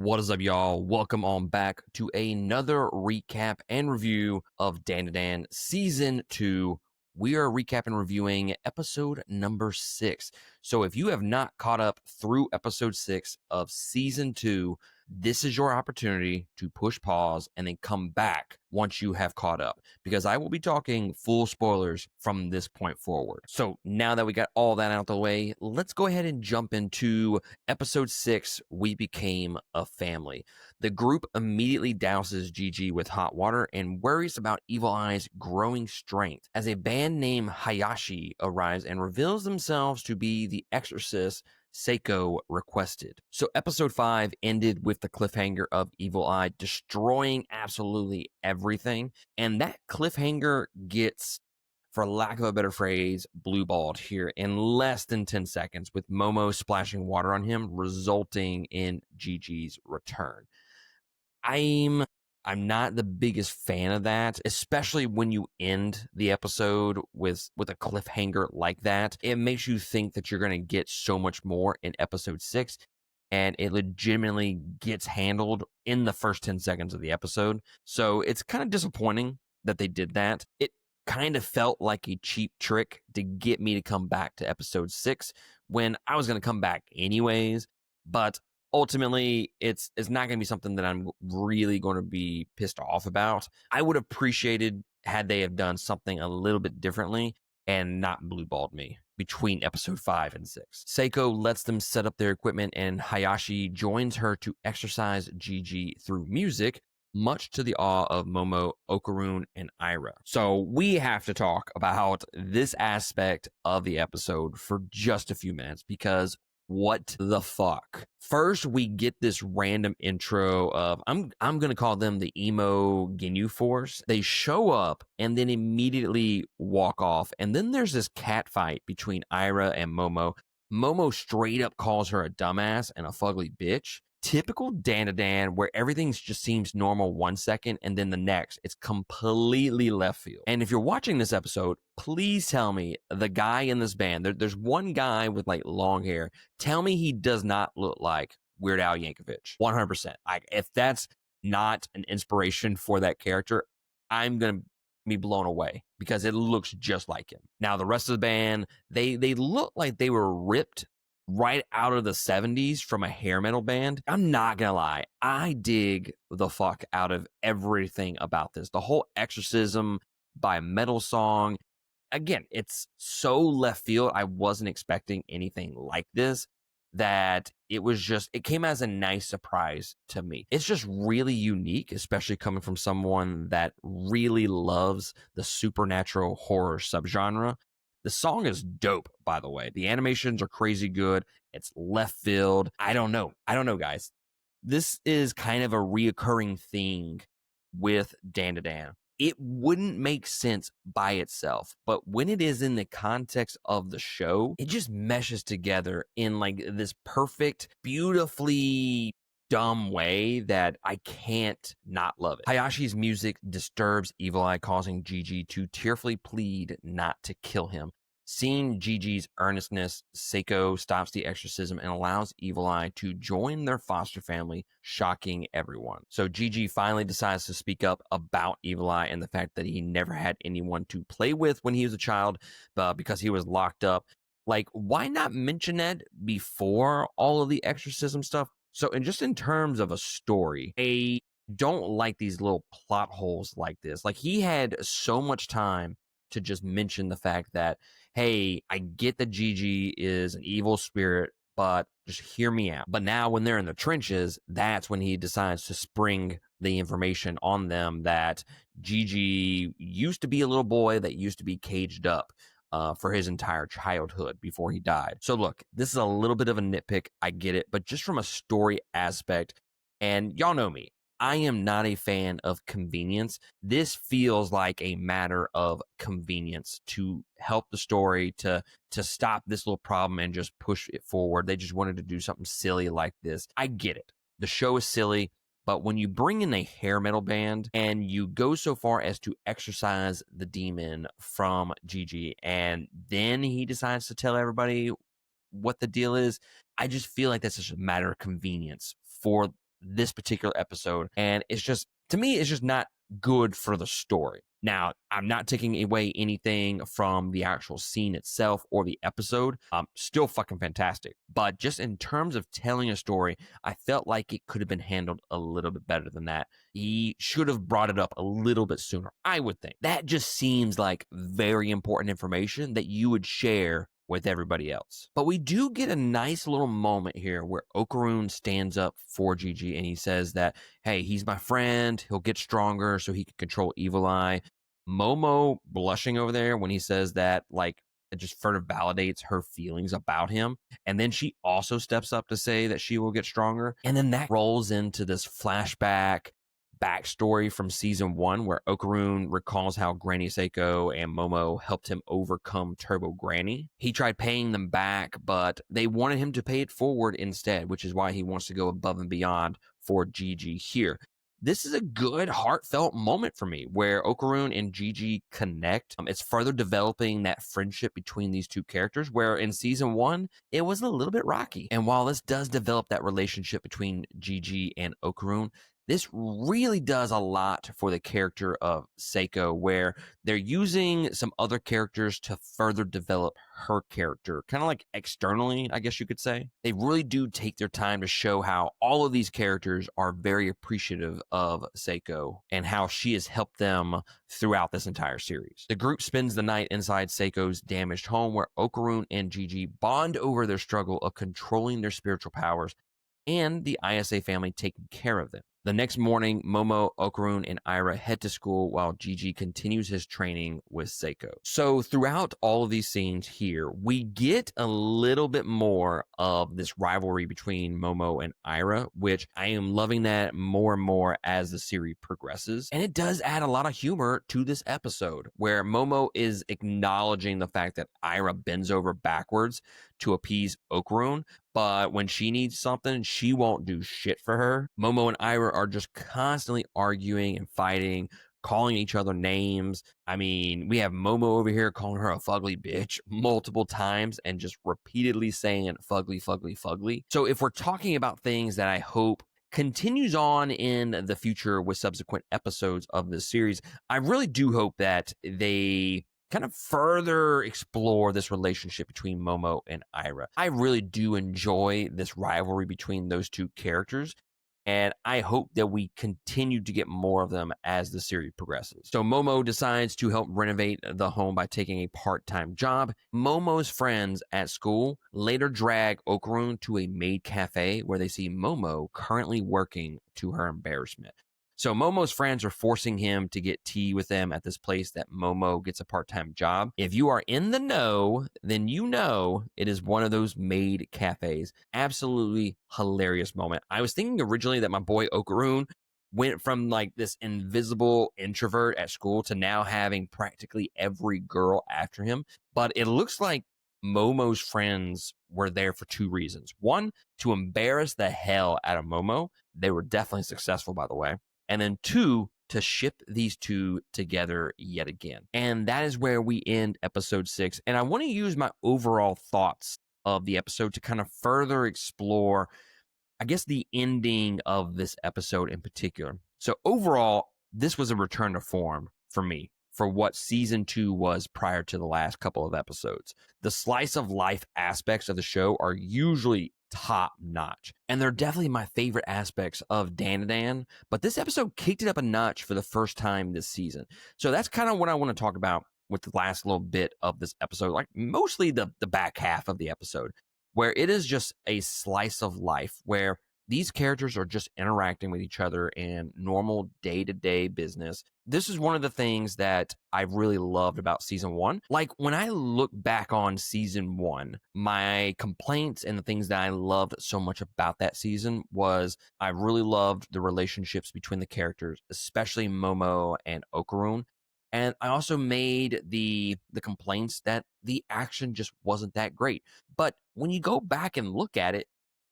What is up, y'all? Welcome on back to another recap and review of Dandadan Season 2. We are recapping and reviewing episode number 6. So if you have not caught up through episode 6 of Season 2, this is your opportunity to push pause and then come back once you have caught up, because I will be talking full spoilers from this point forward. So now that we got all that out of the way, let's go ahead and jump into episode 6, We Became a Family. The group immediately douses Jiji with hot water and worries about Evil Eye's growing strength as a band named Hayashi arrives and reveals themselves to be the exorcist Seiko requested. So episode 5 ended with the cliffhanger of Evil Eye destroying absolutely everything, and that cliffhanger gets, for lack of a better phrase, blue-balled here in less than 10 seconds, with Momo splashing water on him, resulting in Gigi's return. I'm not the biggest fan of that, especially when you end the episode with a cliffhanger like that. It makes you think that you're going to get so much more in episode 6, and it legitimately gets handled in the first 10 seconds of the episode. So it's kind of disappointing that they did that. It kind of felt like a cheap trick to get me to come back to episode 6 when I was going to come back anyways. But ultimately, it's not going to be something that I'm really going to be pissed off about. I would have appreciated had they have done something a little bit differently and not blue-balled me between episode 5 and 6. Seiko lets them set up their equipment, and Hayashi joins her to exercise Jiji through music, much to the awe of Momo, Okarun, and Ira. So we have to talk about this aspect of the episode for just a few minutes, because what the fuck? First, we get this random intro of, I'm gonna call them the emo Ginyu Force. They show up and then immediately walk off. And then there's this cat fight between Ira and Momo. Momo straight up calls her a dumbass and a fugly bitch. Typical Dandadan, where everything just seems normal 1 second and then the next it's completely left field. And if you're watching this episode, please tell me the guy in this band, there's one guy with like long hair. Tell me he does not look like Weird Al Yankovic. 100%. If that's not an inspiration for that character, I'm gonna be blown away, because it looks just like him. Now the rest of the band, they look like they were ripped right out of the 70s from a hair metal band. I'm not gonna lie, I dig the fuck out of everything about this. The whole exorcism by metal song, again, it's so left field. I wasn't expecting anything like this, that it came as a nice surprise to me. It's just really unique, especially coming from someone that really loves the supernatural horror subgenre. The song is dope, by the way. The animations are crazy good. It's left field. I don't know, guys. This is kind of a reoccurring thing with Dandadan. It wouldn't make sense by itself, but when it is in the context of the show, it just meshes together in like this perfect, beautifully dumb way that I can't not love it. Hayashi's music disturbs Evil Eye, causing Jiji to tearfully plead not to kill him. Seeing Gigi's earnestness, Seiko stops the exorcism and allows Evil Eye to join their foster family, shocking everyone. So Jiji finally decides to speak up about Evil Eye and the fact that he never had anyone to play with when he was a child, because he was locked up. Like, why not mention that before all of the exorcism stuff? So, and just in terms of a story, I don't like these little plot holes like this. Like, he had so much time to just mention the fact that, hey, I get that Jiji is an evil spirit, but just hear me out. But now when they're in the trenches, that's when he decides to spring the information on them that Jiji used to be a little boy that used to be caged up for his entire childhood before he died. So look, this is a little bit of a nitpick. I get it. But just from a story aspect, and y'all know me, I am not a fan of convenience. This feels like a matter of convenience to help the story, to stop this little problem and just push it forward. They just wanted to do something silly like this. I get it. The show is silly, but when you bring in a hair metal band and you go so far as to exorcise the demon from Jiji, and then he decides to tell everybody what the deal is, I just feel like that's just a matter of convenience for this particular episode. And it's just, to me, it's just not good for the story. Now, I'm not taking away anything from the actual scene itself or the episode. Still fucking fantastic. But just in terms of telling a story, I felt like it could have been handled a little bit better than that. He should have brought it up a little bit sooner, I would think. That just seems like very important information that you would share with everybody else. But we do get a nice little moment here where Okaroon stands up for Jiji and he says that, hey, he's my friend. He'll get stronger so he can control Evil Eye. Momo blushing over there when he says that, like, it just further validates her feelings about him. And then she also steps up to say that she will get stronger. And then that rolls into this flashback backstory from season 1 where Okaroon recalls how Granny Seiko and Momo helped him overcome Turbo Granny. He tried paying them back, but they wanted him to pay it forward instead, which is why he wants to go above and beyond for Jiji here. This is a good, heartfelt moment for me where Okaroon and Jiji connect. It's further developing that friendship between these two characters, where in season 1, it was a little bit rocky. And while this does develop that relationship between Jiji and Okaroon, this really does a lot for the character of Seiko, where they're using some other characters to further develop her character, kind of like externally, I guess you could say. They really do take their time to show how all of these characters are very appreciative of Seiko and how she has helped them throughout this entire series. The group spends the night inside Seiko's damaged home, where Okaroon and Jiji bond over their struggle of controlling their spiritual powers and the ISA family taking care of them. The next morning, Momo, Okaroon, and Ira head to school while Jiji continues his training with Seiko. So throughout all of these scenes here, we get a little bit more of this rivalry between Momo and Ira, which I am loving that more and more as the series progresses. And it does add a lot of humor to this episode, where Momo is acknowledging the fact that Ira bends over backwards to appease Okaroon, but when she needs something, she won't do shit for her. Momo and Ira are just constantly arguing and fighting, calling each other names. I mean, we have Momo over here calling her a fugly bitch multiple times and just repeatedly saying fugly, fugly, fugly. So if we're talking about things that I hope continues on in the future with subsequent episodes of this series, I really do hope that they kind of further explore this relationship between Momo and Ira. I really do enjoy this rivalry between those two characters, and I hope that we continue to get more of them as the series progresses. So Momo decides to help renovate the home by taking a part-time job. Momo's friends at school later drag Okaroon to a maid cafe where they see Momo currently working, to her embarrassment. So Momo's friends are forcing him to get tea with them at this place that Momo gets a part-time job. If you are in the know, then you know it is one of those maid cafes. Absolutely hilarious moment. I was thinking originally that my boy Okaroon went from like this invisible introvert at school to now having practically every girl after him. But it looks like Momo's friends were there for 2 reasons. One, to embarrass the hell out of Momo. They were definitely successful, by the way. And then 2, to ship these two together yet again. And that is where we end episode 6. And I want to use my overall thoughts of the episode to kind of further explore, I guess, the ending of this episode in particular. So overall, this was a return to form for me, for what season 2 was prior to the last couple of episodes. The slice of life aspects of the show are usually top notch, and they're definitely my favorite aspects of Dandadan, but this episode kicked it up a notch for the first time this season. So that's kind of what I want to talk about with the last little bit of this episode, like mostly the back half of the episode, where it is just a slice of life where these characters are just interacting with each other in normal day-to-day business. This is one of the things that I really loved about season 1. Like, when I look back on season 1, my complaints and the things that I loved so much about that season was I really loved the relationships between the characters, especially Momo and Okaroon. And I also made the complaints that the action just wasn't that great. But when you go back and look at it,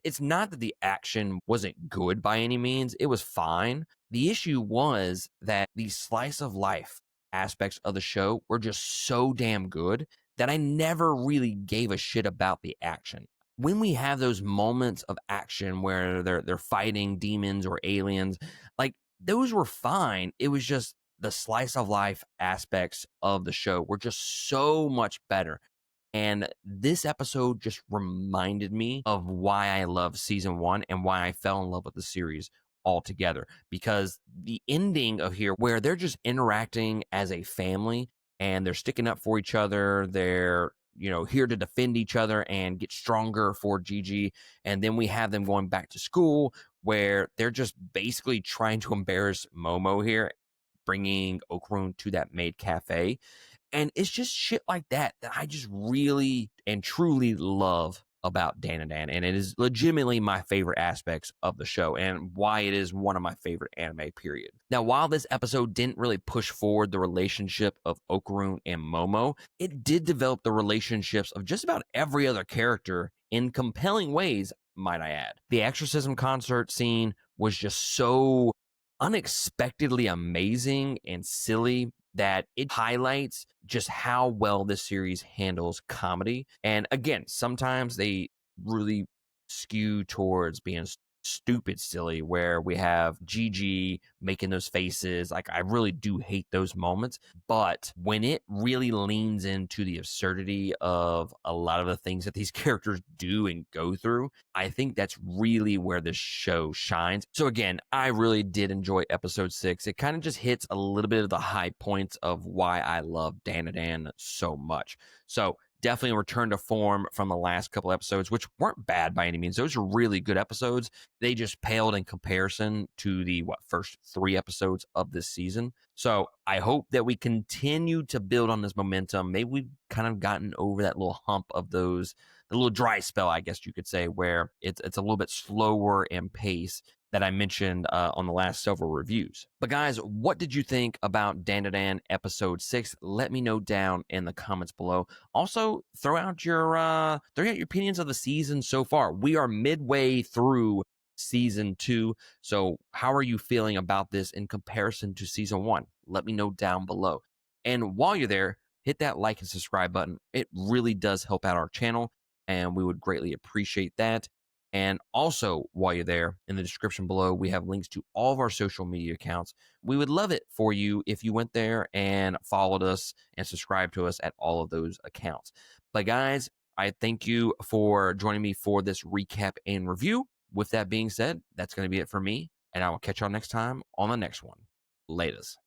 it's not that the action wasn't good by any means. It was fine. The issue was that the slice of life aspects of the show were just so damn good that I never really gave a shit about the action. when we have those moments of action where they're fighting demons or aliens, like those were fine. It was just the slice of life aspects of the show were just so much better. And this episode just reminded me of why I love season one and why I fell in love with the series altogether. Because the ending of here, where they're just interacting as a family and they're sticking up for each other, they're here to defend each other and get stronger for Gigi. And then we have them going back to school where they're just basically trying to embarrass Momo here, bringing Okarun to that maid cafe. And it's just shit like that that I just really and truly love about Dandadan. And it is legitimately my favorite aspects of the show and why it is one of my favorite anime, period. Now, while this episode didn't really push forward the relationship of Okarun and Momo, it did develop the relationships of just about every other character in compelling ways, might I add. The exorcism concert scene was just so unexpectedly amazing and silly that it highlights just how well this series handles comedy. And again, sometimes they really skew towards being stupid silly, where we have Gigi making those faces. Like, I really do hate those moments. But when it really leans into the absurdity of a lot of the things that these characters do and go through, I think that's really where this show shines. So again, I really did enjoy episode 6. It kind of just hits a little bit of the high points of why I love Dandadan so much. So definitely a return to form from the last couple episodes, which weren't bad by any means. Those are really good episodes. They just paled in comparison to the first 3 episodes of this season. So I hope that we continue to build on this momentum. Maybe we've kind of gotten over that little hump of the little dry spell, I guess you could say, where it's a little bit slower in pace that I mentioned on the last several reviews. But guys, what did you think about Dandadan episode 6? Let me know down in the comments below. Also, throw out your opinions of the season so far. We are midway through season 2. So how are you feeling about this in comparison to season 1? Let me know down below. And while you're there, hit that like and subscribe button. It really does help out our channel, and we would greatly appreciate that. And also, while you're there, in the description below, we have links to all of our social media accounts. We would love it for you if you went there and followed us and subscribed to us at all of those accounts. But guys, I thank you for joining me for this recap and review. With that being said, that's going to be it for me, and I will catch y'all next time on the next one. Laters.